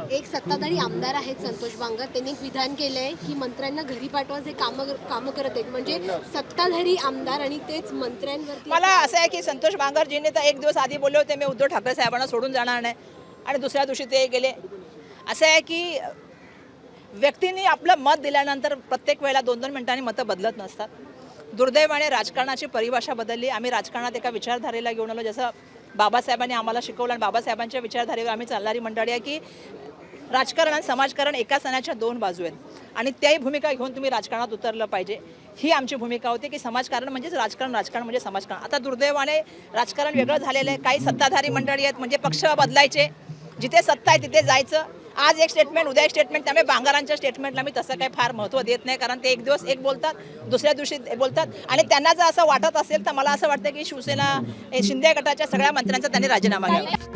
एक सत्ताधारी आमदार आहेत संतोष बांगर, त्यांनी एक विधान केलंय की मंत्र्यांना घरी पाठवा जे कामं करत आहेत, म्हणजे सत्ताधारी आमदार आणि तेच मंत्र्यांवरती। मला असं आहे की संतोष बांगरजींनी तर एक दिवस आधी बोलले होते मी उद्धव ठाकरे साहेबांना सोडून जाणार नाही, आणि दुसऱ्या दिवशी ते गेले। असं आहे की व्यक्तींनी आपलं मत दिल्यानंतर प्रत्येक वेळेला 2-2 मिनिटांनी मतं बदलत नसतात। दुर्दैवाने राजकारणाची परिभाषा बदलली। आम्ही राजकारणात एका विचारधारेला घेऊन आलो, जसं बाबासाहेबांनी आम्हाला शिकवलं आणि बाबासाहेबांच्या विचारधारेवर आम्ही चालणारी मंडळी आहे की राजकारण आणि समाजकारण एका सणाच्या 2 बाजू आहेत, आणि त्याही भूमिका घेऊन तुम्ही राजकारणात उतरलं पाहिजे, ही आमची भूमिका होती की समाजकारण म्हणजेच राजकारण, राजकारण म्हणजे समाजकारण। आता दुर्दैवाने राजकारण वेगळं झालेलं आहे। काही सत्ताधारी मंडळी आहेत, म्हणजे पक्ष बदलायचे, जिथे सत्ता आहे तिथे जायचं। आज एक स्टेटमेंट उद्या एक स्टेटमेंट, त्यामुळे बांगरांच्या स्टेटमेंटला मी तसं काही फार महत्त्व देत नाही, कारण ते एक दिवस एक बोलतात, दुसऱ्या दिवशी बोलतात, आणि त्यांना जर असं वाटत असेल तर मला असं वाटतं की शिवसेना शिंदे गटाच्या सगळ्या मंत्र्यांचा त्यांनी राजीनामा घ्यावा।